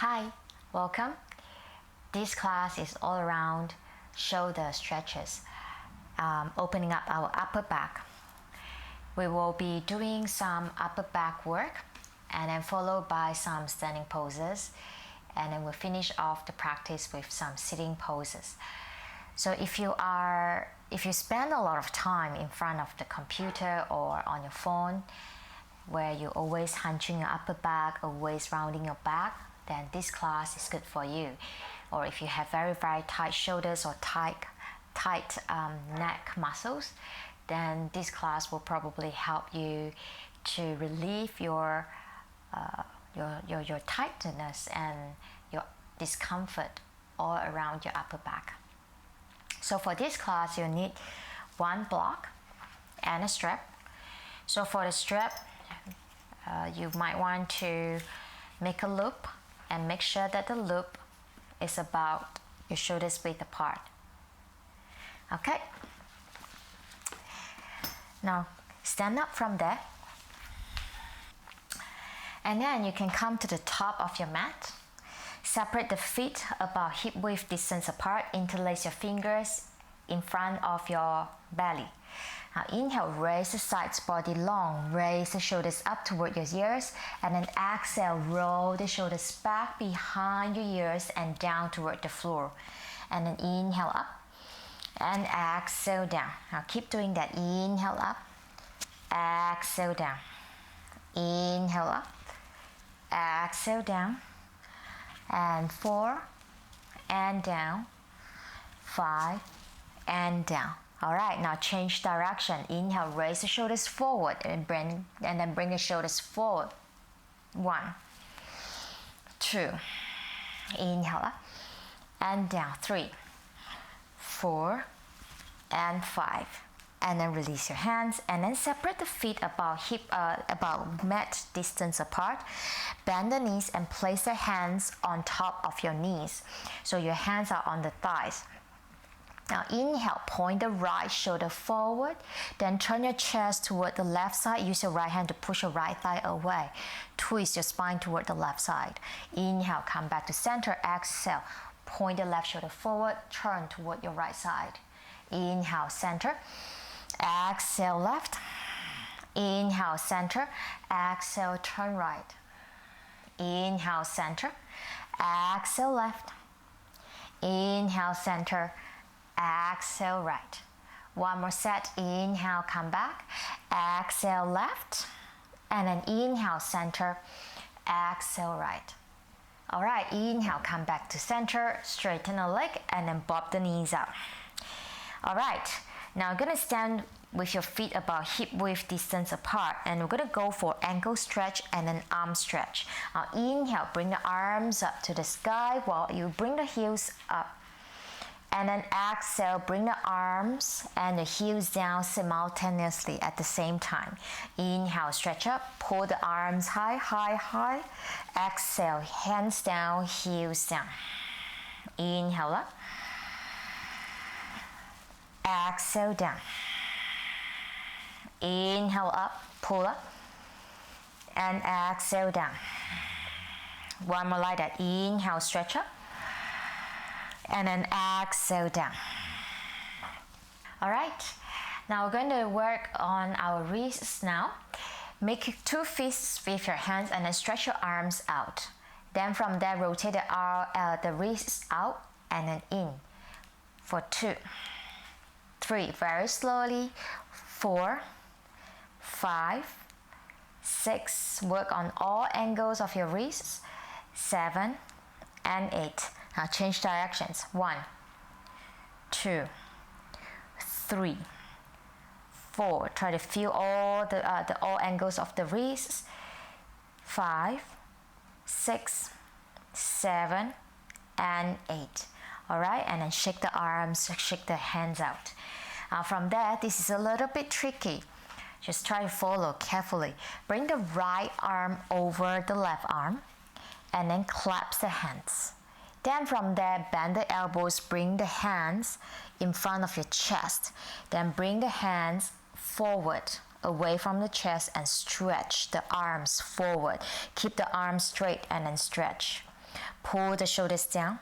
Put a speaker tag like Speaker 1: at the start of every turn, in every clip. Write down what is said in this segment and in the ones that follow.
Speaker 1: Hi, welcome. This class is all around shoulder stretches, opening up our upper back. We will be doing some upper back work and then followed by some standing poses, and then we'll finish off the practice with some sitting poses. So if you spend a lot of time in front of the computer or on your phone where you're always hunching your upper back, always rounding your back, then this class is good for you. Or if you have very tight shoulders or tight neck muscles, then this class will probably help you to relieve your tightness and your discomfort all around your upper back. So for this class, you need one block and a strap. So for the strap, you might want to make a loop and make sure that the loop is about your shoulders width apart. Okay. Now stand up from there, and then you can come to the top of your mat. Separate the feet about hip width distance apart. Interlace your fingers in front of your belly. Now inhale, raise the sides, body long, raise the shoulders up toward your ears, and then exhale, roll the shoulders back behind your ears and down toward the floor. And then inhale up and exhale down. Now keep doing that. Inhale up, exhale down. Inhale up, exhale down. And 4 and down, 5 and down. All right, now change direction. Inhale, raise the shoulders forward and then bring the shoulders forward. 1, 2. Inhale up and down. 3, 4 and 5. And then release your hands and then separate the feet about mat distance apart. Bend the knees and place the hands on top of your knees. So your hands are on the thighs. Now inhale, point the right shoulder forward, then turn your chest toward the left side. Use your right hand to push your right thigh away. Twist your spine toward the left side. Inhale, come back to center. Exhale, point the left shoulder forward, turn toward your right side. Inhale, center. Exhale, left. Inhale, center. Exhale, turn right. Inhale, center. Exhale, left. Inhale, center. Exhale, right. One more set. Inhale, come back. Exhale, left. And then inhale, center. Exhale, right. All right, inhale, come back to center. Straighten the leg and then bob the knees out. All right, now you're gonna stand with your feet about hip width distance apart, and we're gonna go for ankle stretch and then arm stretch. Now inhale, bring the arms up to the sky while you bring the heels up. And then exhale, bring the arms and the heels down simultaneously at the same time. Inhale, stretch up, pull the arms high, high, high. Exhale, hands down, heels down. Inhale up. Exhale down. Inhale up, pull up. And exhale down. One more like that. Inhale, stretch up. And then exhale down. All right, now we're going to work on our wrists now. Make 2 fists with your hands and then stretch your arms out. Then from there, rotate the wrists out and then in for 2, 3, very slowly, 4, 5, 6, work on all angles of your wrists, 7 and 8. Now change directions. 1, 2, 3, 4. Try to feel all all angles of the wrists. 5, 6, 7, and 8. All right, and then shake the arms, shake the hands out. From there, this is a little bit tricky. Just try to follow carefully. Bring the right arm over the left arm, and then clasp the hands. Then from there, bend the elbows, bring the hands in front of your chest. Then bring the hands forward, away from the chest, and stretch the arms forward. Keep the arms straight and then stretch. Pull the shoulders down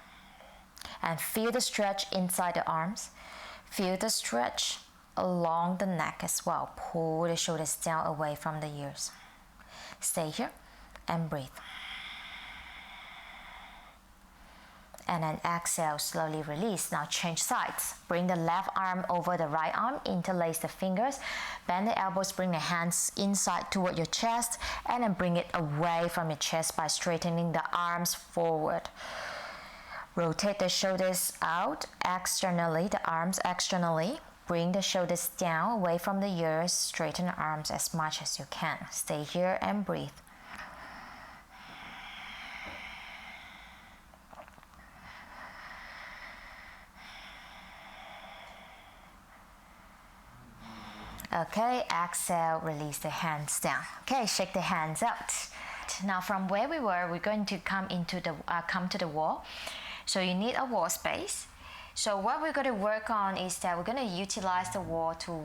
Speaker 1: and feel the stretch inside the arms. Feel the stretch along the neck as well. Pull the shoulders down away from the ears. Stay here and breathe. And then exhale, slowly release. Now change sides. Bring the left arm over the right arm, interlace the fingers, bend the elbows, bring the hands inside toward your chest, and then bring it away from your chest by straightening the arms forward. Rotate the shoulders out externally, the arms externally. Bring the shoulders down away from the ears, straighten the arms as much as you can. Stay here and breathe. Okay, exhale, release the hands down. Okay, shake the hands out. Now from where we were, we're going to come to the wall. So you need a wall space. So what we're going to work on is that we're going to utilize the wall to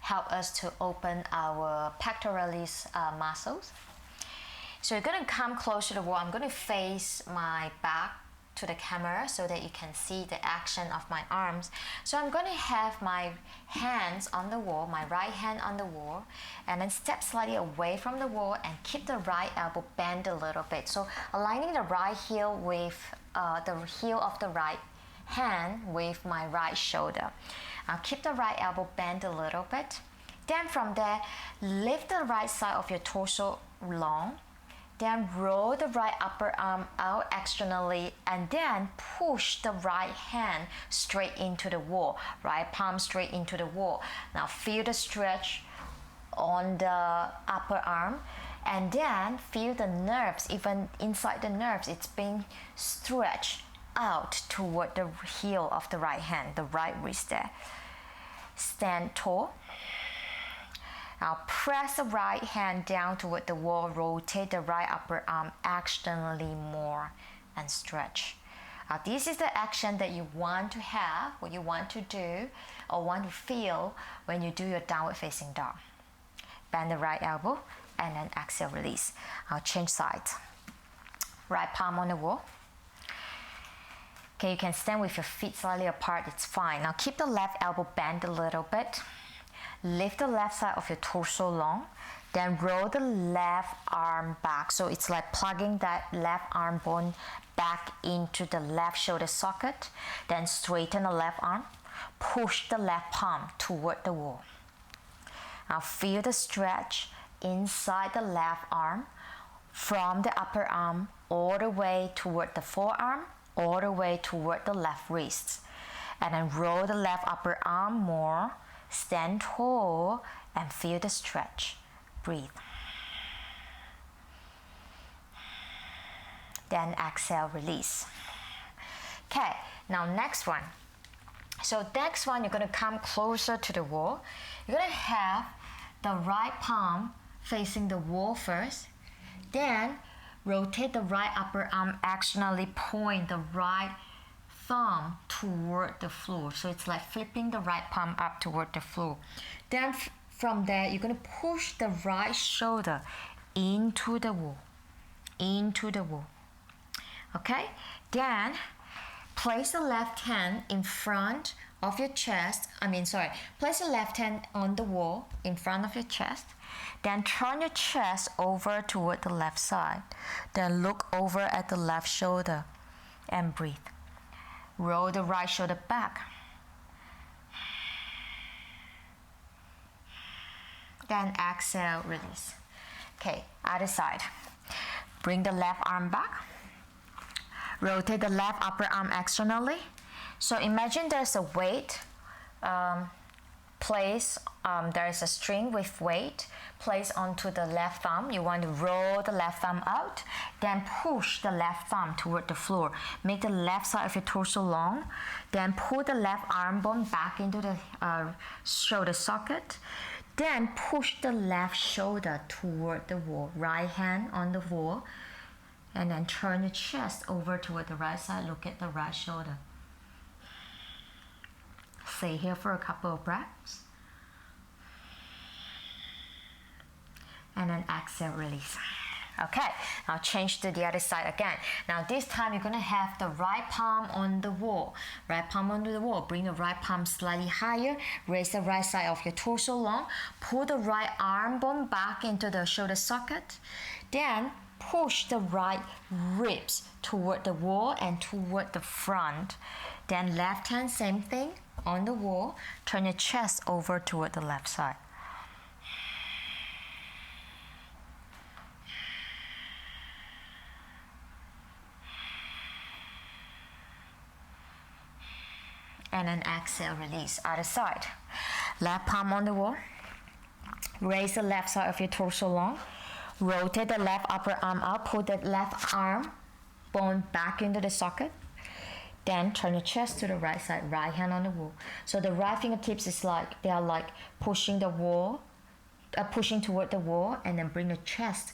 Speaker 1: help us to open our pectoralis muscles. So you're going to come close to the wall. I'm going to face my back to the camera so that you can see the action of my arms. So I'm going to have my hands on the wall, my right hand on the wall, and then step slightly away from the wall and keep the right elbow bent a little bit. So aligning the right heel with the heel of the right hand with my right shoulder. I'll keep the right elbow bent a little bit. Then from there, lift the right side of your torso long. Then roll the right upper arm out externally and then push the right hand straight into the wall. Right palm straight into the wall. Now feel the stretch on the upper arm and then feel the nerves, even inside the nerves, it's being stretched out toward the heel of the right hand, the right wrist there. Stand tall. Now press the right hand down toward the wall, rotate the right upper arm externally more and stretch. Now this is the action that you want to have, what you want to do or want to feel when you do your downward facing dog. Bend the right elbow and then exhale, release. I'll change sides. Right palm on the wall. Okay, you can stand with your feet slightly apart, it's fine. Now keep the left elbow bent a little bit. Lift the left side of your torso long, then roll the left arm back. So it's like plugging that left arm bone back into the left shoulder socket. Then straighten the left arm, push the left palm toward the wall. Now feel the stretch inside the left arm from the upper arm all the way toward the forearm, all the way toward the left wrist. And then roll the left upper arm more. Stand tall and feel the stretch. Breathe. Then exhale, release. Okay, now next one. So next one, you're going to come closer to the wall. You're going to have the right palm facing the wall first. Then rotate the right upper arm externally, point the right thumb toward the floor. So it's like flipping the right palm up toward the floor. Then from there, you're going to push the right shoulder into the wall. Into the wall. Okay? Then place the left hand in front of your chest. Place the left hand on the wall in front of your chest. Then turn your chest over toward the left side. Then look over at the left shoulder and breathe. Roll the right shoulder back. Then exhale, release. Okay, other side. Bring the left arm back. Rotate the left upper arm externally. So imagine there's a weight there is a string with weight placed onto the left thumb. You want to roll the left thumb out, then push the left thumb toward the floor. Make the left side of your torso long, then pull the left arm bone back into the shoulder socket. Then push the left shoulder toward the wall. Right hand on the wall, and then turn your chest over toward the right side. Look at the right shoulder. Stay here for a couple of breaths. And then exhale, release. Okay, now change to the other side again. Now this time you're gonna have the right palm on the wall. Right palm on the wall. Bring the right palm slightly higher. Raise the right side of your torso long. Pull the right arm bone back into the shoulder socket. Then push the right ribs toward the wall and toward the front. Then left hand, same thing, on the wall. Turn your chest over toward the left side. And then exhale, release, other side. Left palm on the wall. Raise the left side of your torso long. Rotate the left upper arm out. Pull the left arm bone back into the socket. Then turn your chest to the right side, right hand on the wall. So the right fingertips is like, they are like pushing the wall, pushing toward the wall, and then bring the chest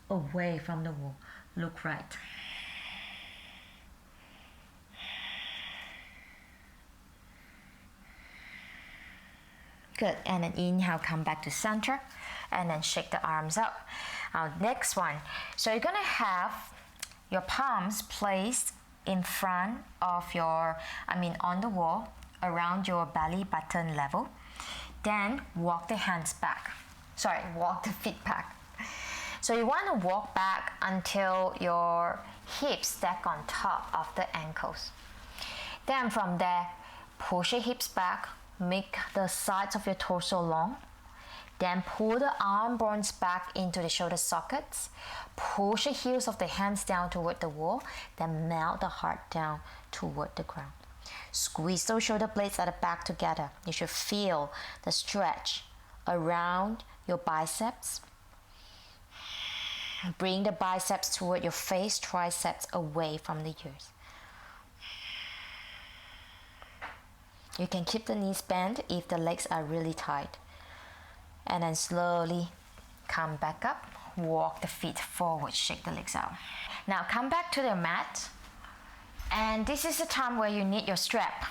Speaker 1: away from the wall. Look right. Good, and then inhale, come back to center, and then shake the arms up. Now next one, so you're gonna have your palms placed in front of your, on the wall, around your belly button level. Then walk the hands back. Walk the feet back. So you wanna walk back until your hips stack on top of the ankles. Then from there, push your hips back, make the sides of your torso long. Then pull the arm bones back into the shoulder sockets. Push the heels of the hands down toward the wall. Then melt the heart down toward the ground. Squeeze those shoulder blades at the back together. You should feel the stretch around your biceps. Bring the biceps toward your face, triceps away from the ears. You can keep the knees bent if the legs are really tight. And then slowly come back up, walk the feet forward, shake the legs out. Now come back to the mat. And this is the time where you need your strap.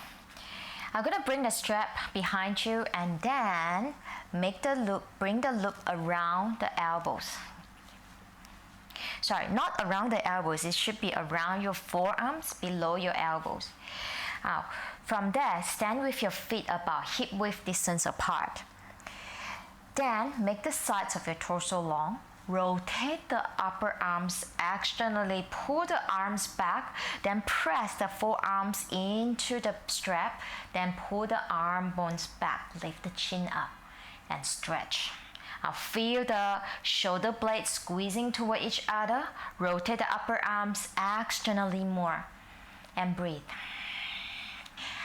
Speaker 1: I'm gonna bring the strap behind you and then make the loop, bring the loop around the elbows. Not around the elbows, it should be around your forearms, below your elbows. Now, from there, stand with your feet about hip width distance apart. Then, make the sides of your torso long. Rotate the upper arms externally. Pull the arms back. Then press the forearms into the strap. Then pull the arm bones back. Lift the chin up and stretch. Now feel the shoulder blades squeezing toward each other. Rotate the upper arms externally more. And breathe.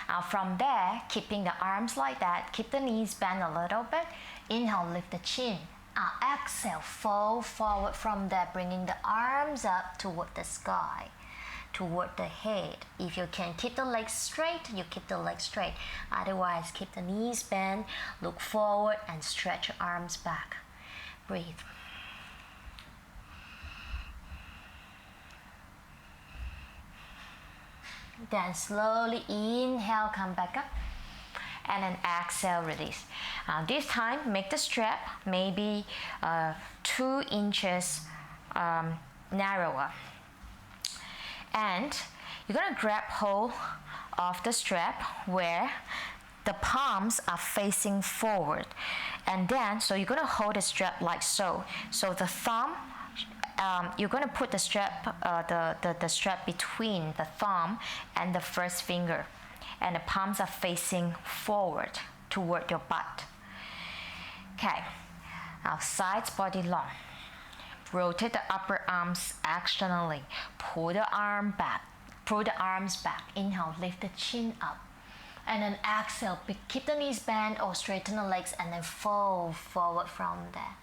Speaker 1: Now from there, keeping the arms like that, keep the knees bent a little bit. Inhale, lift the chin. Exhale, fold forward from there, bringing the arms up toward the sky, toward the head. If you can keep the legs straight, you keep the legs straight. Otherwise, keep the knees bent, look forward, and stretch your arms back. Breathe. Then slowly inhale, come back up. And then exhale, release. This time, make the strap maybe 2 inches narrower. And you're gonna grab hold of the strap where the palms are facing forward. And then, so you're gonna hold the strap like so. So the thumb, you're gonna put the strap, the strap between the thumb and the first finger. And the palms are facing forward toward your butt. Okay, now sides body long. Rotate the upper arms externally. Pull the arms back. Inhale, lift the chin up. And then exhale, keep the knees bent or straighten the legs and then fold forward from there.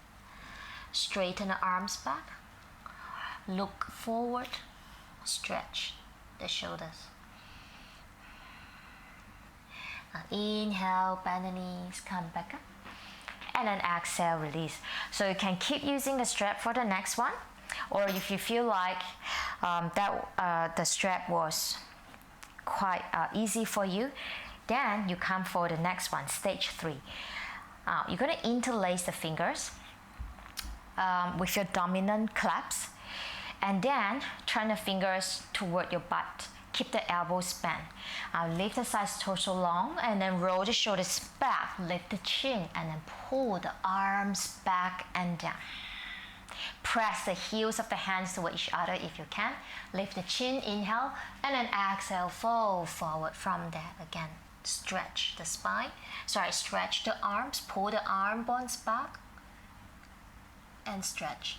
Speaker 1: Straighten the arms back. Look forward. Stretch the shoulders. Now inhale, bend the knees, come back up. And then exhale, release. So you can keep using the strap for the next one. Or if you feel like the strap was quite easy for you, then you come for the next one, stage 3. You're going to interlace the fingers with your dominant claps. And then turn the fingers toward your butt. Keep the elbows bent. Lift the sides torso long and then roll the shoulders back. Lift the chin and then pull the arms back and down. Press the heels of the hands toward each other if you can. Lift the chin, inhale, and then exhale, fold forward from there again. Stretch the spine. Stretch the arms. Pull the arm bones back and stretch.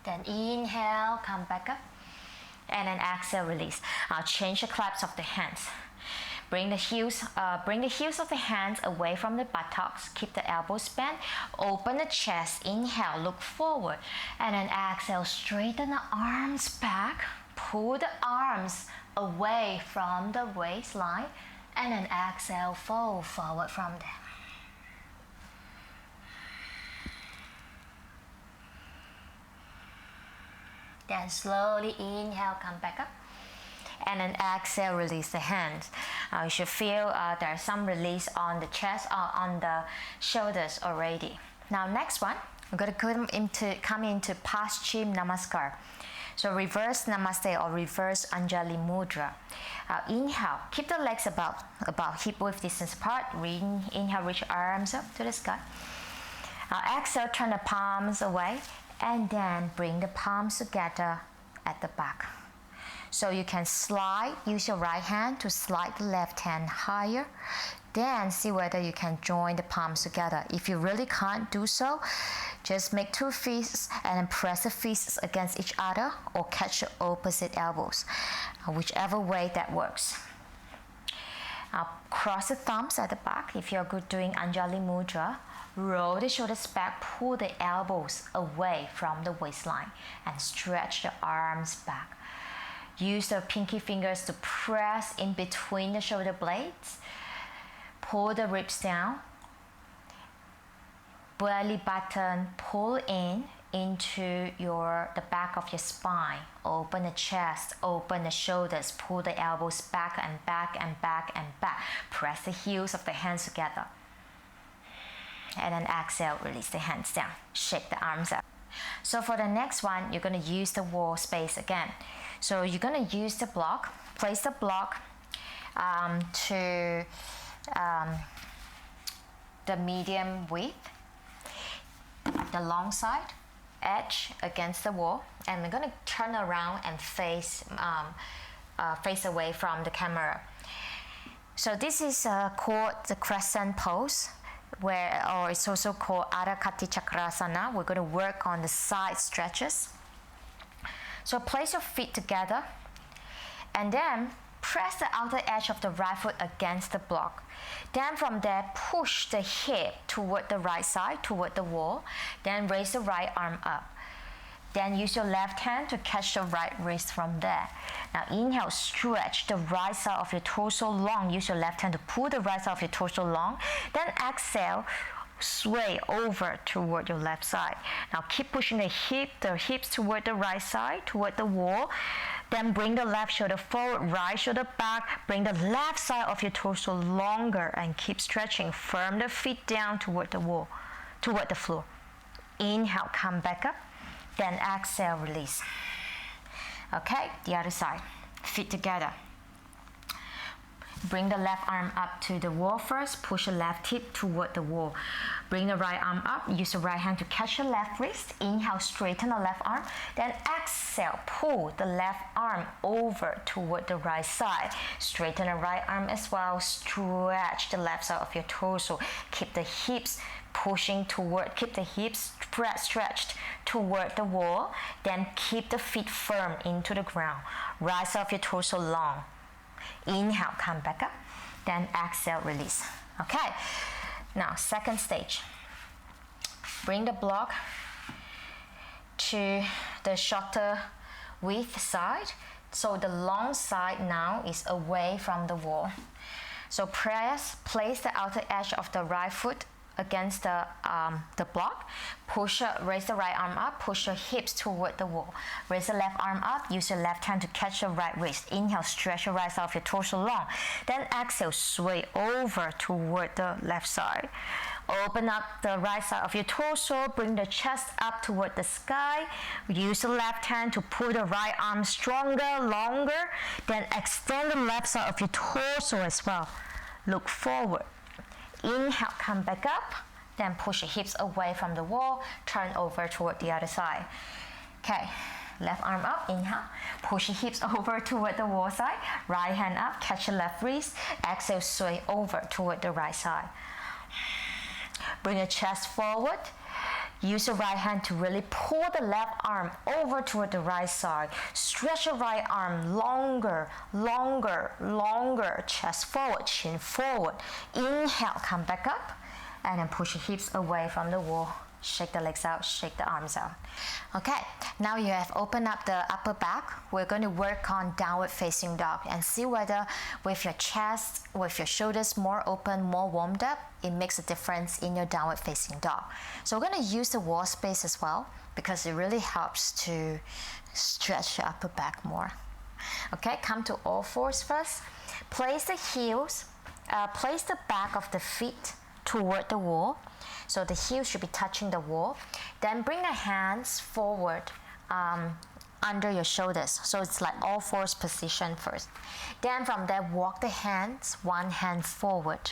Speaker 1: Then inhale, come back up. And then exhale, release. Change the clasp of the hands. Bring the heels of the hands away from the buttocks. Keep the elbows bent. Open the chest. Inhale, look forward. And then exhale, straighten the arms back. Pull the arms away from the waistline. And then exhale, fold forward from there. Then slowly inhale, come back up. And then exhale, release the hands. You should feel there's some release on the chest or on the shoulders already. Now next one, we're going to come into Paschim Namaskar. So reverse Namaste or reverse Anjali Mudra. Inhale, keep the legs about hip width distance apart. Inhale, reach arms up to the sky. Exhale, turn the palms away. And then bring the palms together at the back. So you can use your right hand to slide the left hand higher. Then see whether you can join the palms together. If you really can't do so, just make 2 fists and then press the fists against each other or catch the opposite elbows, whichever way that works. Cross the thumbs at the back if you're good doing Anjali Mudra. Roll the shoulders back, pull the elbows away from the waistline and stretch the arms back. Use the pinky fingers to press in between the shoulder blades. Pull the ribs down. Belly button pull into the back of your spine. Open the chest, open the shoulders, pull the elbows back and back and back and back. Press the heels of the hands together. And then exhale, release the hands down. Shake the arms up. So for the next one, you're going to use the wall space again. So you're going to use the block. Place the block to the medium width, the long side, edge against the wall. And we're going to turn around and face away from the camera. So this is called the Crescent pose, or it's also called Adha Kati Chakrasana. We're going to work on the side stretches. So place your feet together and then press the outer edge of the right foot against the block. Then from there, push the hip toward the right side, toward the wall. Then raise the right arm up. Then use your left hand to catch the right wrist from there. Now inhale, stretch the right side of your torso long. Use your left hand to pull the right side of your torso long. Then exhale, sway over toward your left side. Now keep pushing the hips toward the right side, toward the wall. Then bring the left shoulder forward, right shoulder back. Bring the left side of your torso longer and keep stretching. Firm the feet down toward the wall, toward the floor. Inhale, come back up. Then exhale, release. Okay, the other side. Feet together. Bring the left arm up to the wall first. Push the left hip toward the wall. Bring the right arm up. Use the right hand to catch the left wrist. Inhale, straighten the left arm. Then exhale, pull the left arm over toward the right side. Straighten the right arm as well. Stretch the left side of your torso. Keep the hips keep the hips stretched toward the wall. Then keep the feet firm into the ground. Right side of your torso long. Inhale, come back up. Then exhale, release. Okay, now second stage. Bring the block to the shorter width side. So the long side now is away from the wall. So place the outer edge of the right foot against the block. Raise the right arm up, push your hips toward the wall. Raise the left arm up, use your left hand to catch your right wrist. Inhale, stretch your right side of your torso long. Then exhale, sway over toward the left side. Open up the right side of your torso, bring the chest up toward the sky. Use the left hand to pull the right arm stronger, longer. Then extend the left side of your torso as well. Look forward. Inhale, come back up. Then push your hips away from the wall. Turn over toward the other side. Okay, left arm up, inhale. Push your hips over toward the wall side. Right hand up, catch your left wrist. Exhale, sway over toward the right side. Bring your chest forward. Use your right hand to really pull the left arm over toward the right side. Stretch your right arm longer, longer, longer. Chest forward, chin forward. Inhale, come back up. And then push your hips away from the wall. Shake the legs out, shake the arms out. Okay, now you have opened up the upper back. We're going to work on downward facing dog and see whether with your chest, with your shoulders more open, more warmed up, it makes a difference in your downward facing dog. So we're going to use the wall space as well because it really helps to stretch your upper back more. Okay, come to all fours first. Place the heels, place the back of the feet toward the wall. So the heels should be touching the wall. Then bring the hands forward under your shoulders. So it's like all fours position first. Then from there, walk the hands, one hand forward.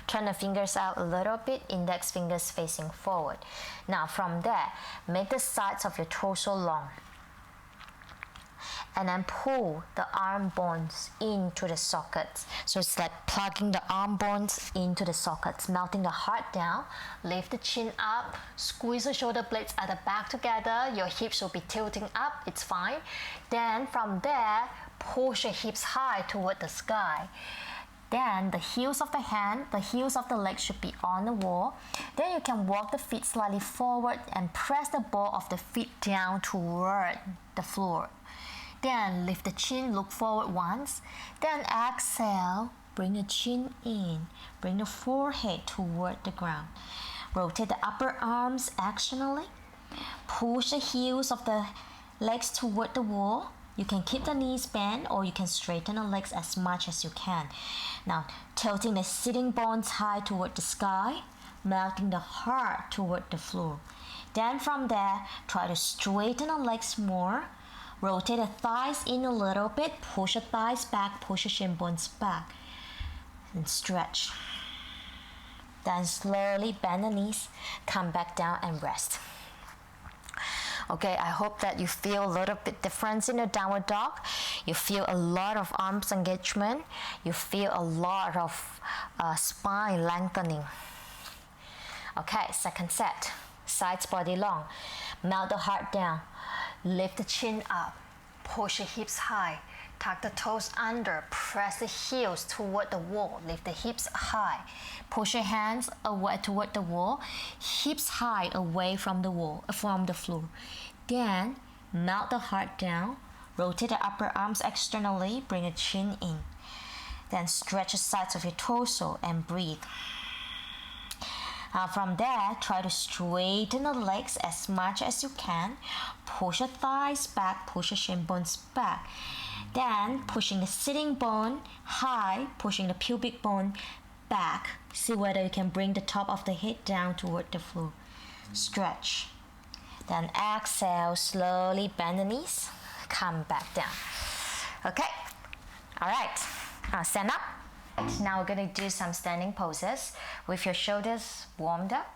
Speaker 1: Turn the fingers out a little bit, index fingers facing forward. Now from there, make the sides of your torso long. And then pull the arm bones into the sockets. So it's like plugging the arm bones into the sockets, melting the heart down, lift the chin up, squeeze the shoulder blades at the back together, your hips will be tilting up, it's fine. Then from there, push your hips high toward the sky. Then the heels of the hand, the heels of the legs should be on the wall. Then you can walk the feet slightly forward and press the ball of the feet down toward the floor. Then lift the chin, look forward once. Then exhale, bring the chin in. Bring the forehead toward the ground. Rotate the upper arms actionally. Push the heels of the legs toward the wall. You can keep the knees bent or you can straighten the legs as much as you can. Now, tilting the sitting bones high toward the sky. Melting the heart toward the floor. Then from there, try to straighten the legs more. Rotate the thighs in a little bit, push the thighs back, push the shin bones back, and stretch. Then slowly bend the knees, come back down and rest. Okay, I hope that you feel a little bit difference in the downward dog. You feel a lot of arms engagement. You feel a lot of spine lengthening. Okay, second set. Sides body long. Melt the heart down. Lift the chin up, push the hips high, tuck the toes under, press the heels toward the wall, lift the hips high, push your hands away toward the wall, hips high away from the wall, from the floor. Then melt the heart down, rotate the upper arms externally, bring the chin in. Then stretch the sides of your torso and breathe. From there, try to straighten the legs as much as you can. Push the thighs back, push the shin bones back. Then, pushing the sitting bone high, pushing the pubic bone back. See whether you can bring the top of the head down toward the floor. Stretch. Then exhale, slowly bend the knees. Come back down. Okay, all right, stand up. Now we're going to do some standing poses with your shoulders warmed up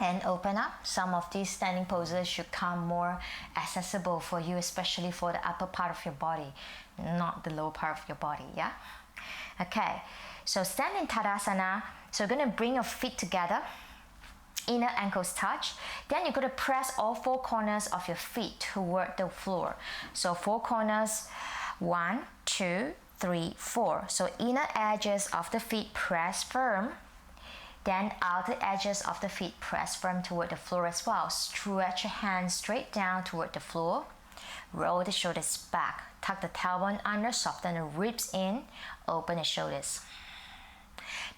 Speaker 1: and open up. Some of these standing poses should come more accessible for you, especially for the upper part of your body, not the lower part of your body, yeah? Okay, so stand in Tadasana. So you're going to bring your feet together, inner ankles touch. Then you're going to press all four corners of your feet toward the floor. So four corners, 1, 2, 3, 4. So inner edges of the feet press firm. Then outer edges of the feet press firm toward the floor as well. Stretch your hands straight down toward the floor. Roll the shoulders back. Tuck the tailbone under, soften the ribs in, open the shoulders.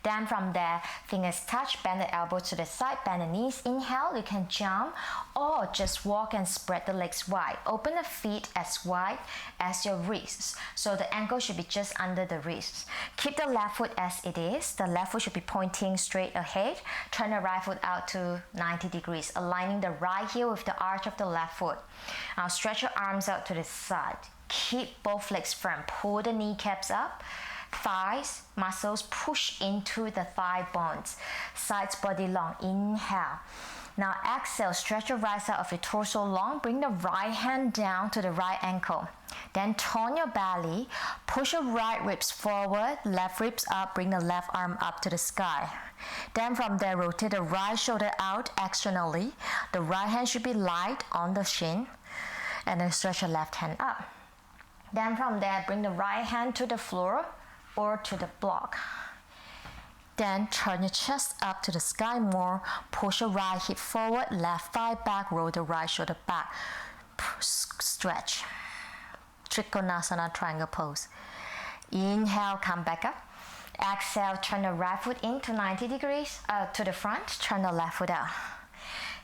Speaker 1: Then from there, fingers touch, bend the elbows to the side, bend the knees. Inhale, you can jump or just walk and spread the legs wide. Open the feet as wide as your wrists. So the ankle should be just under the wrists. Keep the left foot as it is. The left foot should be pointing straight ahead. Turn the right foot out to 90 degrees, aligning the right heel with the arch of the left foot. Now stretch your arms out to the side. Keep both legs firm. Pull the kneecaps up. Thighs, muscles push into the thigh bones. Sides body long. Inhale. Now exhale, stretch your right side of your torso long. Bring the right hand down to the right ankle. Then tone your belly. Push your right ribs forward, left ribs up. Bring the left arm up to the sky. Then from there, rotate the right shoulder out externally. The right hand should be light on the shin. And then stretch your left hand up. Then from there, bring the right hand to the floor or to the block. Then turn your chest up to the sky more. Push your right hip forward, left thigh back, roll the right shoulder back. Stretch. Trikonasana triangle pose. Inhale, come back up. Exhale, turn the right foot in to 90 degrees to the front. Turn the left foot out.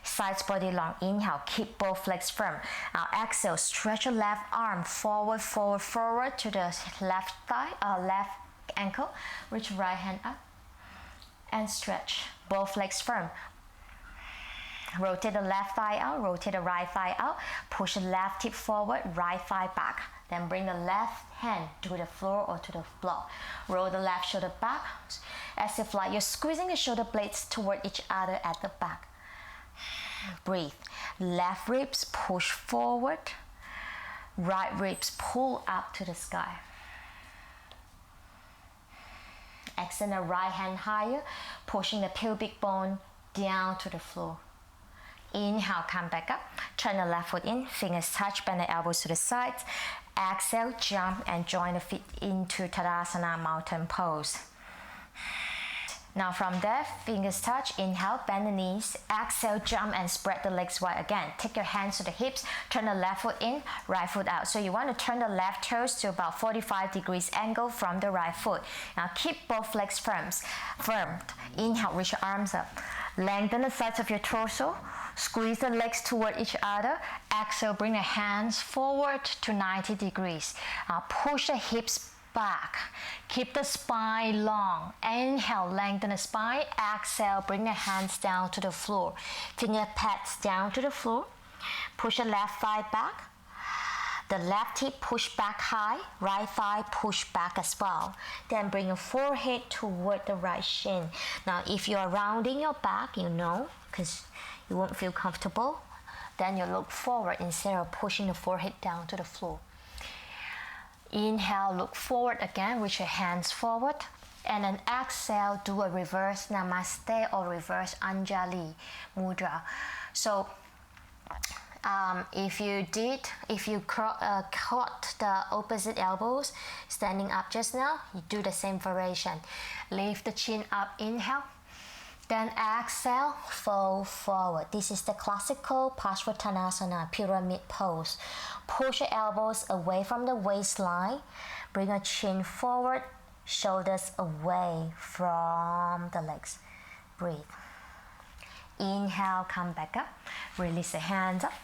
Speaker 1: Sides body long. Inhale, keep both legs firm. Now exhale, stretch your left arm forward, forward, forward to the left thigh, left ankle. Reach right hand up and stretch. Both legs firm. Rotate the left thigh out, rotate the right thigh out. Push the left hip forward, right thigh back. Then bring the left hand to the floor or to the block. Roll the left shoulder back as if like you're squeezing the shoulder blades toward each other at the back. Breathe. Left ribs push forward. Right ribs pull up to the sky. Extend the right hand higher, pushing the pubic bone down to the floor. Inhale, come back up. Turn the left foot in, fingers touch, bend the elbows to the sides. Exhale, jump and join the feet into Tadasana mountain pose. Now from there, fingers touch, inhale, bend the knees, exhale, jump and spread the legs wide again. Take your hands to the hips, turn the left foot in, right foot out. So you want to turn the left toes to about 45 degrees angle from the right foot. Now keep both legs firm. Inhale, reach your arms up. Lengthen the sides of your torso, squeeze the legs toward each other. Exhale, bring the hands forward to 90 degrees. Now push the hips back. Keep the spine long. Inhale, lengthen the spine. Exhale, bring the hands down to the floor. Finger pads down to the floor. Push the left thigh back. The left hip push back high. Right thigh push back as well. Then bring your forehead toward the right shin. Now, if you are rounding your back, you know, because you won't feel comfortable, then you look forward instead of pushing the forehead down to the floor. Inhale, look forward again, reach your hands forward. And then exhale, do a reverse namaste or reverse Anjali mudra. So if you caught the opposite elbows standing up just now, you do the same variation. Lift the chin up, inhale. Then exhale, fold forward. This is the classical Parsvottanasana pyramid pose. Push your elbows away from the waistline. Bring your chin forward, shoulders away from the legs. Breathe. Inhale, come back up. Release the hands up.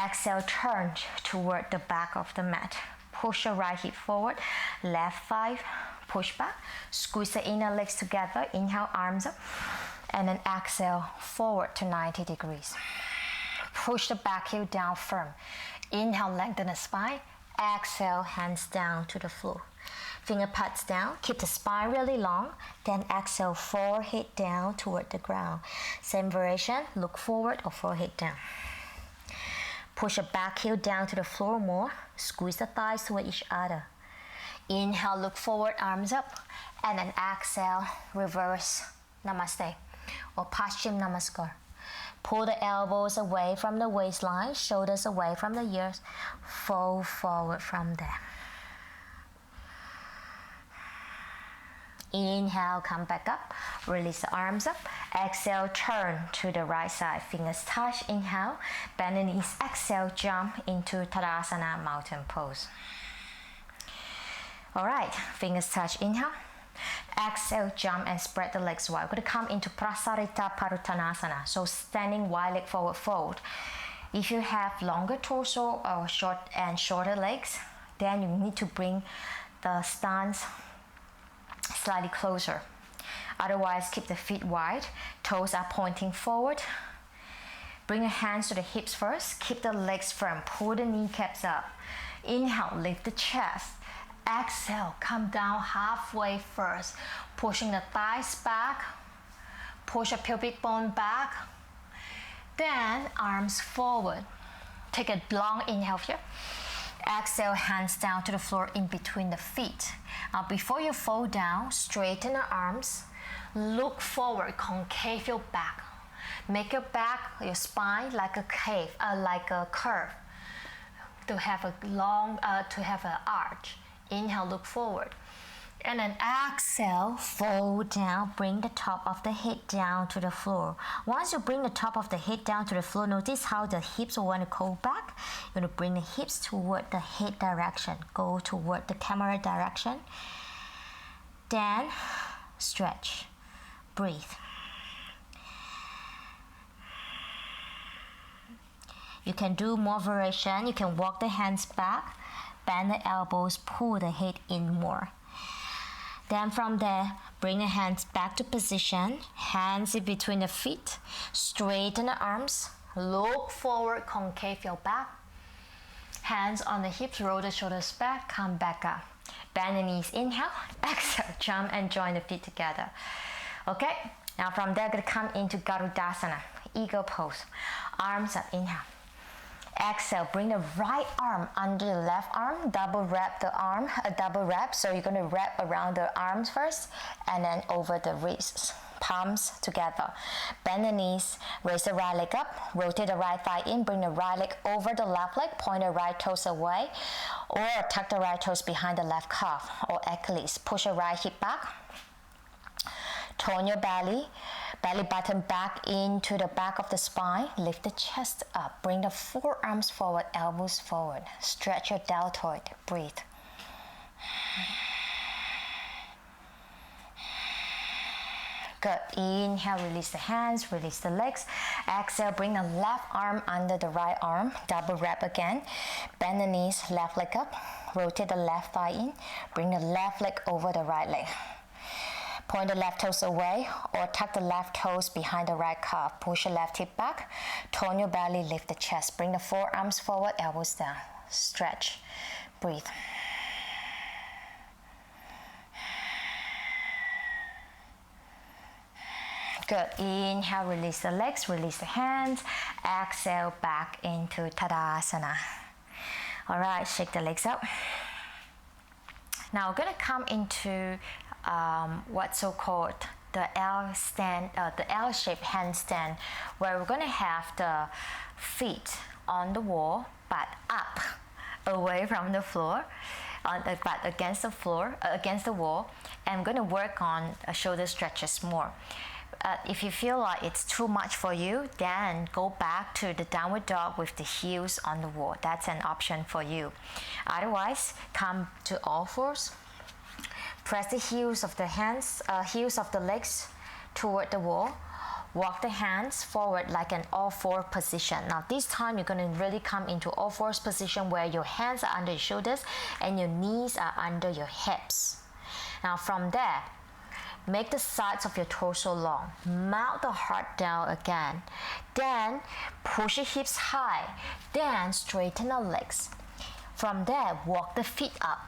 Speaker 1: Exhale, turn toward the back of the mat. Push your right hip forward. Left thigh, push back. Squeeze the inner legs together. Inhale, arms up. And then exhale, forward to 90 degrees. Push the back heel down firm. Inhale, lengthen the spine. Exhale, hands down to the floor. Finger pads down. Keep the spine really long. Then exhale, forehead down toward the ground. Same variation, look forward or forehead down. Push your back heel down to the floor more. Squeeze the thighs toward each other. Inhale, look forward, arms up. And then exhale, reverse namaste or Paschim Namaskar. Pull the elbows away from the waistline, shoulders away from the ears. Fold forward from there. Inhale, come back up. Release the arms up. Exhale, turn to the right side. Fingers touch. Inhale, bend the knees. Exhale, jump into Tadasana mountain pose. All right, fingers touch. Inhale. Exhale, jump and spread the legs wide. We're going to come into Prasarita Paruttanasana. So standing wide leg forward fold. If you have longer torso or shorter legs, then you need to bring the stance slightly closer. Otherwise, keep the feet wide. Toes are pointing forward. Bring your hands to the hips first. Keep the legs firm. Pull the kneecaps up. Inhale, lift the chest. Exhale, come down halfway first. Pushing the thighs back. Push the pubic bone back. Then arms forward. Take a long inhale here. Exhale, hands down to the floor in between the feet. Now before you fall down, straighten the arms. Look forward, concave your back. Make your back, your spine like a curve. To have an arch. Inhale, look forward. And then exhale, fold down, bring the top of the head down to the floor. Once you bring the top of the head down to the floor, notice how the hips will want to go back. You're going to bring the hips toward the head direction. Go toward the camera direction. Then stretch. Breathe. You can do more variation. You can walk the hands back, bend the elbows, pull the head in more. Then from there, bring the hands back to position, hands in between the feet, straighten the arms, look forward, concave your back. Hands on the hips, roll the shoulders back, come back up. Bend the knees, inhale, exhale, jump and join the feet together. Okay, now from there, going to come into Garudasana, eagle pose. Arms up, inhale. Exhale, bring the right arm under the left arm, double wrap the arm, a double wrap. So you're going to wrap around the arms first and then over the wrists, palms together. Bend the knees, raise the right leg up, rotate the right thigh in, bring the right leg over the left leg, point the right toes away, or tuck the right toes behind the left calf or Achilles. Push your right hip back. Tone your belly button back into the back of the spine. Lift the chest up. Bring the forearms forward, elbows forward. Stretch your deltoid. Breathe. Good. Inhale, release the hands, release the legs. Exhale, bring the left arm under the right arm. Double wrap again. Bend the knees, left leg up. Rotate the left thigh in. Bring the left leg over the right leg. Point the left toes away or tuck the left toes behind the right calf. Push your left hip back. Tone your belly, lift the chest. Bring the forearms forward, elbows down. Stretch. Breathe. Good. Inhale, release the legs, release the hands. Exhale, back into Tadasana. All right, shake the legs up. Now we're going to come into what's so-called the L-shaped handstand, where we're going to have the feet on the wall, but up, away from the floor, but against the floor, against the wall, and we're going to work on shoulder stretches more. If you feel like it's too much for you, then go back to the downward dog with the heels on the wall. That's an option for you. Otherwise, come to all fours. Press the heels of the legs toward the wall. Walk the hands forward like an all-four position. Now this time you're going to really come into all-fours position where your hands are under your shoulders and your knees are under your hips. Now from there, make the sides of your torso long. Mount the heart down again. Then push your hips high. Then straighten the legs. From there, walk the feet up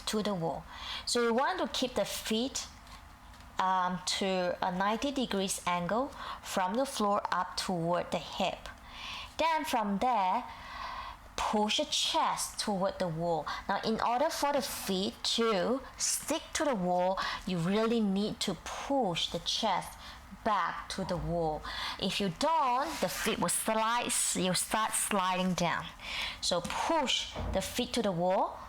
Speaker 1: to the wall. So you want to keep the feet to a 90 degrees angle from the floor up toward the hip. Then from there, push your chest toward the wall. Now in order for the feet to stick to the wall, you really need to push the chest back to the wall. If you don't, the feet will slide, you start sliding down. So push the feet to the wall,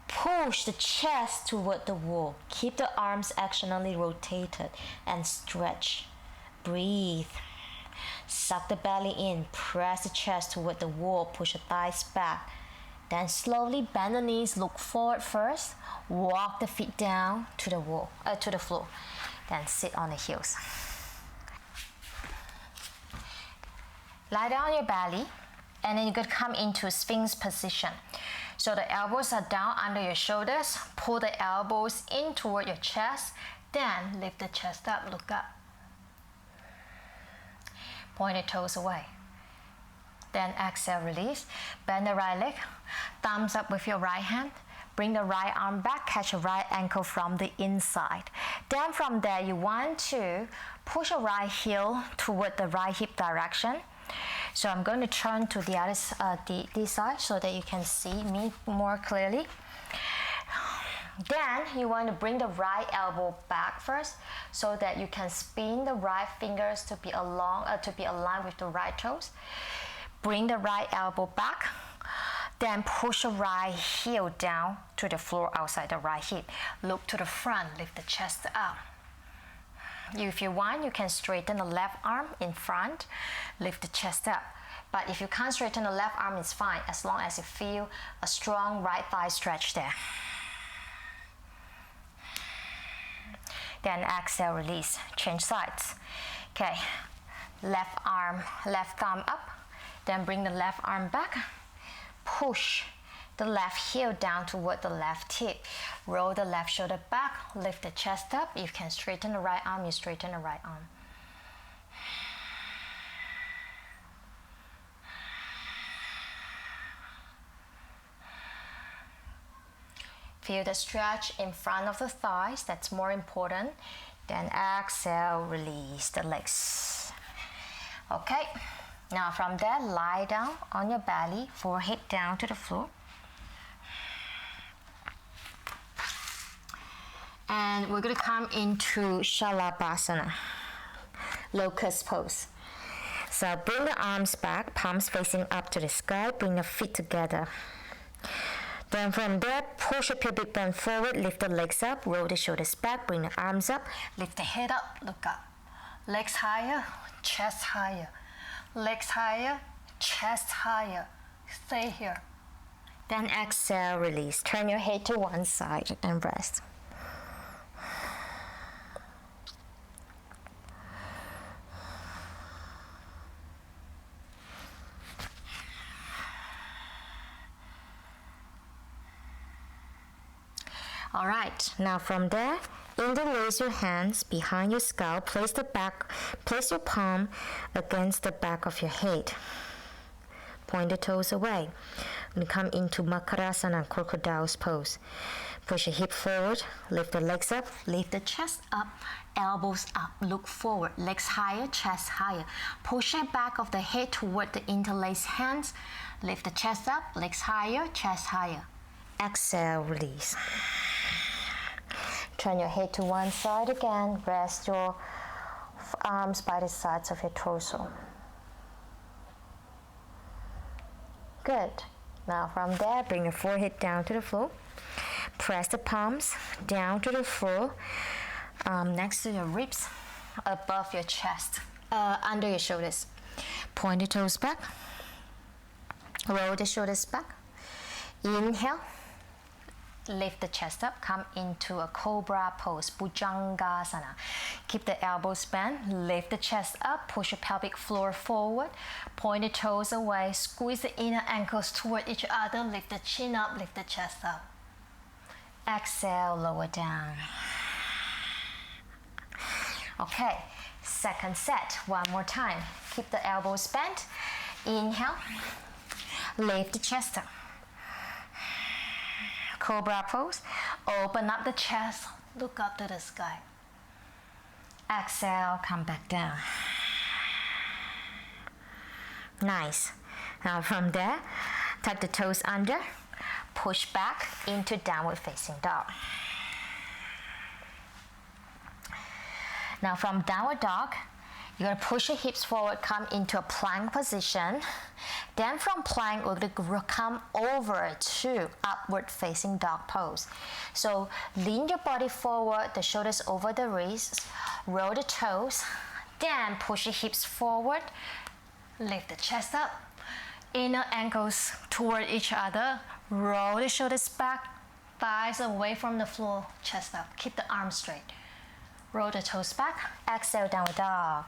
Speaker 1: push the chest toward the wall. Keep the arms actionally rotated and stretch. Breathe. Suck the belly in, press the chest toward the wall, push the thighs back, Then slowly bend the knees, look forward first, walk the feet down to the wall, to the floor. Then sit on the heels. Lie down on your belly, and then you could come into Sphinx position. So the elbows are down under your shoulders. Pull the elbows in toward your chest. Then lift the chest up, look up. Point your toes away. Then exhale, release. Bend the right leg. Thumbs up with your right hand. Bring the right arm back, catch your right ankle from the inside. Then from there, you want to push your right heel toward the right hip direction. So I'm going to turn to the other this side so that you can see me more clearly. Then you want to bring the right elbow back first so that you can spin the right fingers to be aligned with the right toes. Bring the right elbow back. Then push the right heel down to the floor outside the right hip. Look to the front, lift the chest up. If you want, you can straighten the left arm in front, lift the chest up. But if you can't straighten the left arm, it's fine, as long as you feel a strong right thigh stretch there. Then exhale, release, change sides. Okay, left arm, left thumb up. Then bring the left arm back. Push the left heel down toward the left hip. Roll the left shoulder back, lift the chest up. You can straighten the right arm, you straighten the right arm. Feel the stretch in front of the thighs, that's more important. Then exhale, release the legs. Okay, now from there, lie down on your belly, forehead down to the floor. And we're going to come into Shalabhasana, locust pose. So bring the arms back, palms facing up to the sky, bring the feet together. Then from there, push your pubic bone forward, lift the legs up, roll the shoulders back, bring the arms up, lift the head up, look up. Legs higher, chest higher. Legs higher, chest higher. Stay here. Then exhale, release. Turn your head to one side and rest. Alright, now from there, interlace your hands behind your skull, place your palm against the back of your head. Point the toes away. And come into Makarasana, crocodile's pose. Push your hip forward, lift the legs up, lift the chest up, elbows up, look forward, legs higher, chest higher. Push the back of the head toward the interlaced hands, lift the chest up, legs higher, chest higher. Exhale, release. Turn your head to one side again. Rest your arms by the sides of your torso. Good. Now from there, bring your forehead down to the floor. Press the palms down to the floor, next to your ribs, above your chest, under your shoulders. Point the toes back. Roll the shoulders back. Inhale. Lift the chest up, come into a cobra pose, Bhujangasana. Keep the elbows bent, lift the chest up, push your pelvic floor forward, point the toes away, squeeze the inner ankles toward each other, lift the chin up, lift the chest up. Exhale, lower down. Okay, second set, one more time. Keep the elbows bent, inhale, lift the chest up. Cobra pose. Open up the chest, look up to the sky. Exhale, come back down. Nice. Now from there, tuck the toes under, push back into downward facing dog. Now from downward dog, you're going to push your hips forward, come into a plank position. Then from plank, we're going to come over to upward facing dog pose. So lean your body forward, the shoulders over the wrists, roll the toes, then push your hips forward, lift the chest up, inner ankles toward each other, Roll the shoulders back, thighs away from the floor, chest up. Keep the arms straight. Roll the toes back, exhale, downward dog.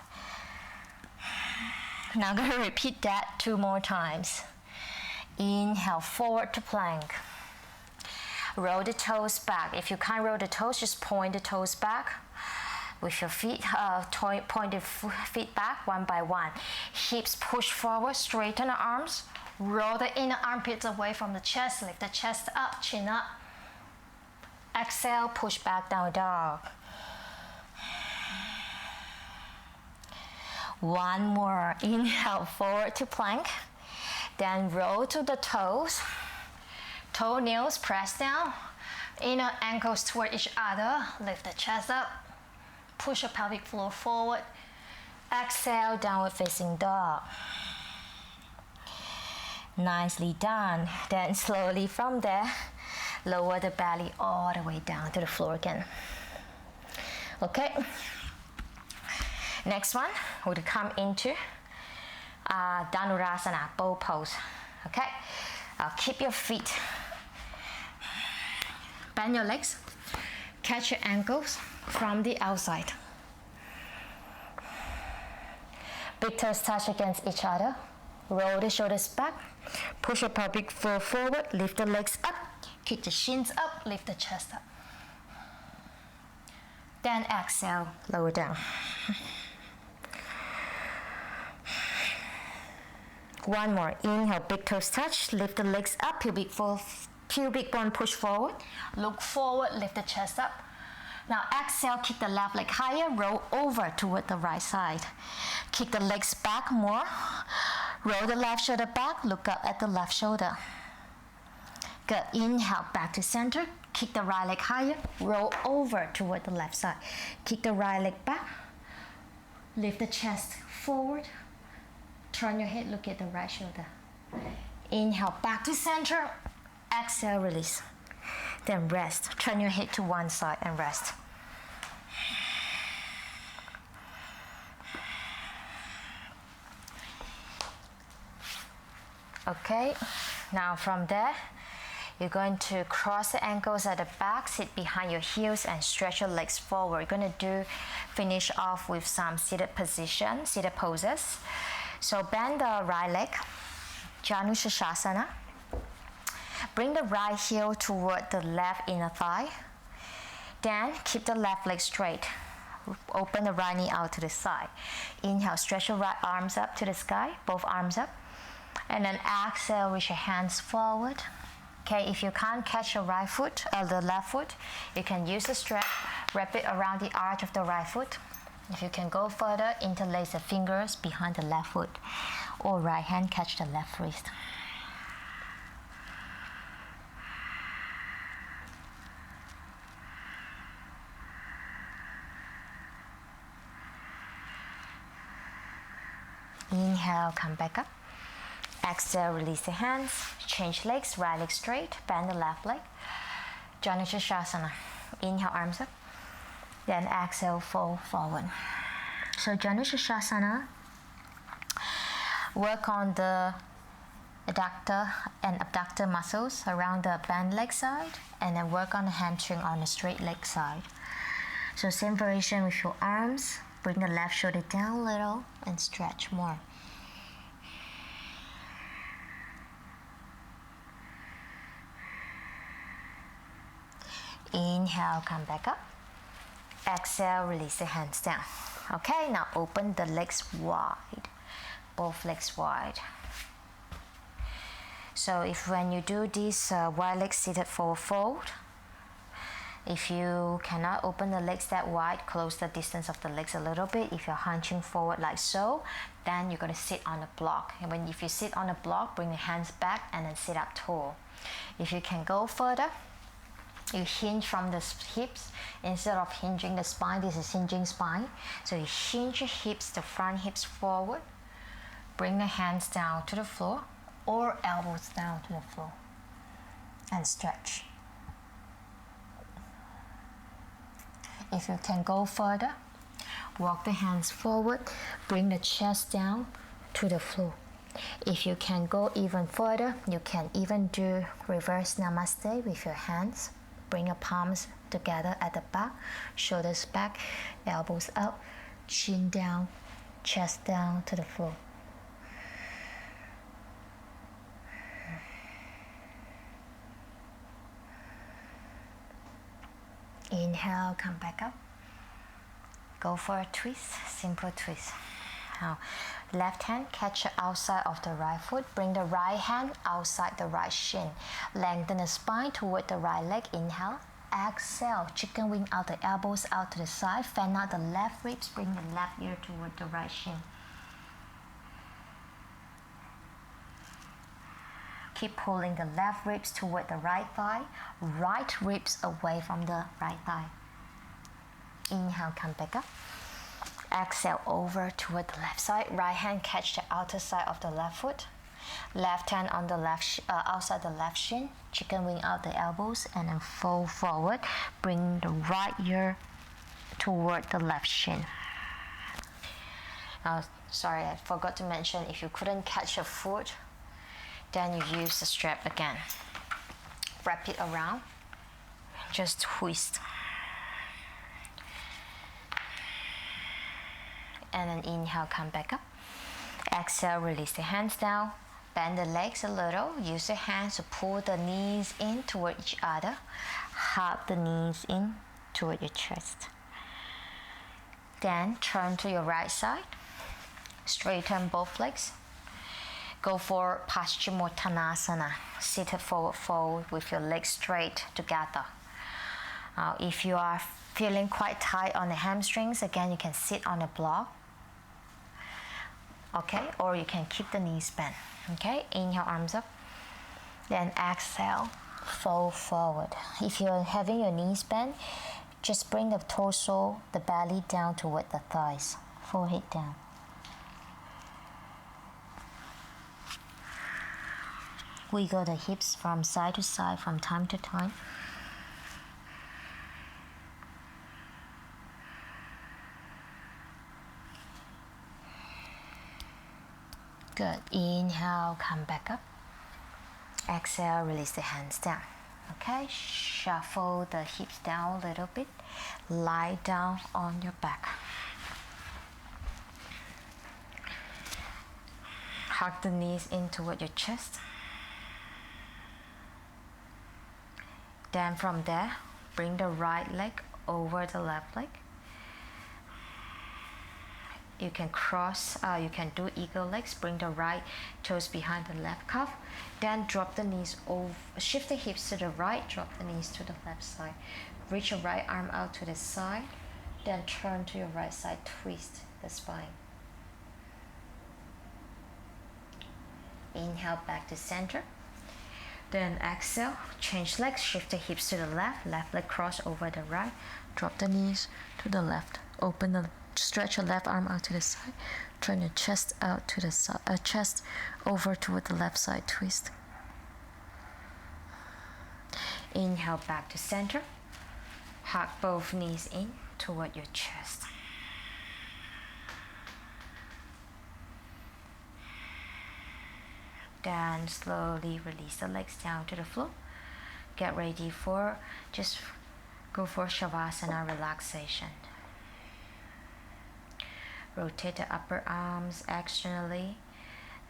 Speaker 1: Now I'm going to repeat that 2 more times. Inhale, forward to plank. Roll the toes back. If you can't roll the toes, just point the toes back with your feet, point the feet back one by one. Hips push forward, straighten the arms. Roll the inner armpits away from the chest, lift the chest up, chin up. Exhale, push back, down dog. One more. Inhale, forward to plank. Then roll to the toes. Toenails press down. Inner ankles toward each other. Lift the chest up. Push your pelvic floor forward. Exhale, downward facing dog. Nicely done. Then slowly from there, lower the belly all the way down to the floor again. Okay. Next one, we'll come into Dhanurasana, bow pose. Okay. Keep your feet. Bend your legs. Catch your ankles from the outside. Big toes touch against each other. Roll the shoulders back. Push your pelvic floor forward. Lift the legs up. Kick the shins up. Lift the chest up. Then exhale, lower down. One more. Inhale, big toes touch. Lift the legs up. Pubic bone push forward. Look forward. Lift the chest up. Now exhale, kick the left leg higher. Roll over toward the right side. Kick the legs back more. Roll the left shoulder back. Look up at the left shoulder. Good. Inhale, back to center. Kick the right leg higher. Roll over toward the left side. Kick the right leg back. Lift the chest forward. Turn your head, look at the right shoulder. Inhale, back to center. Exhale, release. Then rest. Turn your head to one side and rest. Okay, now from there, you're going to cross the ankles at the back, sit behind your heels and stretch your legs forward. You're going to finish off with some seated position, seated poses. So bend the right leg, Janushasana. Bring the right heel toward the left inner thigh. Then keep the left leg straight. Open the right knee out to the side. Inhale, stretch your right arms up to the sky, both arms up. And then exhale, reach your hands forward. Okay, if you can't catch your right foot or the left foot, you can use the strap, wrap it around the arch of the right foot. If you can go further, interlace the fingers behind the left foot, or right hand catch the left wrist. Inhale, come back up. Exhale, release the hands. Change legs, right leg straight, bend the left leg. Janushasana. Inhale, arms up. Then exhale, fold forward. So Janushasana, work on the adductor and abductor muscles around the bent leg side, and then work on the hamstring on the straight leg side. So same variation with your arms. Bring the left shoulder down a little and stretch more. Inhale, come back up. Exhale, release the hands down. Okay, now open the legs wide, both legs wide. So if when you do this wide leg seated forward fold, if you cannot open the legs that wide, close the distance of the legs a little bit. If you're hunching forward like so, then you're going to sit on a block. And if you sit on a block, bring the hands back and then sit up tall. If you can go further, you hinge from the hips instead of hinging the spine. This is hinging spine. So you hinge your hips, the front hips forward. Bring the hands down to the floor or elbows down to the floor and stretch. If you can go further, walk the hands forward, bring the chest down to the floor If you can go even further, you can even do reverse namaste with your hands. Bring your palms together at the back, shoulders back, elbows up, chin down, chest down to the floor. Inhale, come back up. Go for a twist, simple twist. Now, left hand catch the outside of the right foot. Bring the right hand outside the right shin. Lengthen the spine toward the right leg. Inhale. Exhale. Chicken wing out the elbows out to the side. Fan out the left ribs. Bring the left ear toward the right shin. Keep pulling the left ribs toward the right thigh. Right ribs away from the right thigh. Inhale, come back up. Exhale over toward the left side. Right hand catch the outer side of the left foot. Left hand on the left outside the left shin. Chicken wing out the elbows and then fold forward. Bring the right ear toward the left shin. Sorry, I forgot to mention, if you couldn't catch your foot, then you use the strap again. Wrap it around. Just twist. And then inhale, come back up. Exhale, release the hands down. Bend the legs a little. Use the hands to pull the knees in toward each other. Hug the knees in toward your chest. Then turn to your right side. Straighten both legs. Go for Paschimottanasana. Seated forward fold with your legs straight together. If you are feeling quite tight on the hamstrings, again, you can sit on a block. Okay, or you can keep the knees bent. Okay, inhale, arms up. Then exhale, fold forward. If you're having your knees bent, just bring the torso, the belly down toward the thighs. Forehead down. Wiggle the hips from side to side from time to time. Good. Inhale, come back up. Exhale, release the hands down. Okay, shuffle the hips down a little bit. Lie down on your back. Hug the knees in toward your chest. Then from there, bring the right leg over the left leg. You can cross, you can do eagle legs. Bring the right toes behind the left calf. Then drop the knees over, shift the hips to the right, drop the knees to the left side. Reach your right arm out to the side. Then turn to your right side, twist the spine. Inhale back to center. Then exhale, change legs, shift the hips to the left, left leg cross over the right, drop the knees to the left, stretch your left arm out to the side, turn your chest out to the side, chest over toward the left side, twist. Inhale back to center, hug both knees in toward your chest. Then slowly release the legs down to the floor. Get ready for, just go for Shavasana relaxation. Rotate the upper arms externally.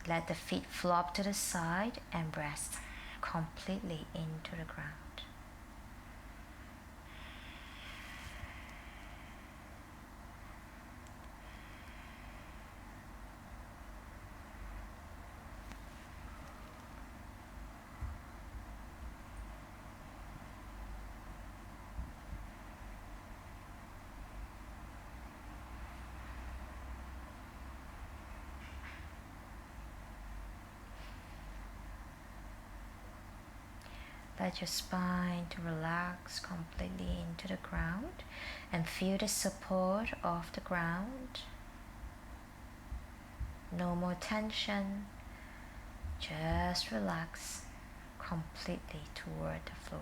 Speaker 1: Let the feet flop to the side and rest completely into the ground. Let your spine to relax completely into the ground and feel the support of the ground. No more tension, just relax completely toward the floor.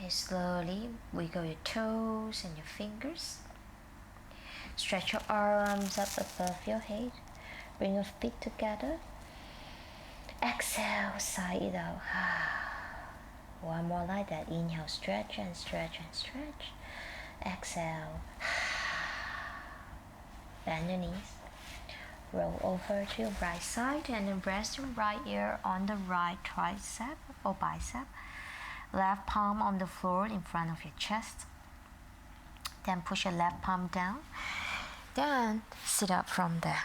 Speaker 1: Okay, slowly wiggle your toes and your fingers. Stretch your arms up above your head. Bring your feet together. Exhale, sigh it out. One more like that. Inhale, stretch and stretch and stretch. Exhale. Bend your knees. Roll over to your right side and then rest your right ear on the right tricep or bicep. Left palm on the floor in front of your chest. Then push your left palm down. Then sit up from there.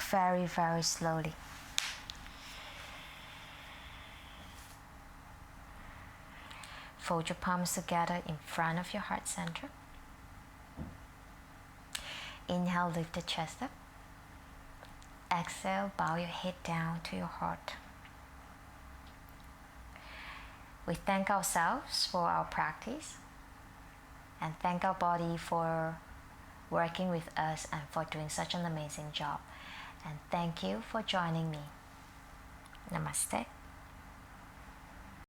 Speaker 1: Very, very slowly. Fold your palms together in front of your heart center. Inhale, lift the chest up. Exhale, bow your head down to your heart. We thank ourselves for our practice and thank our body for working with us and for doing such an amazing job. And thank you for joining me. Namaste.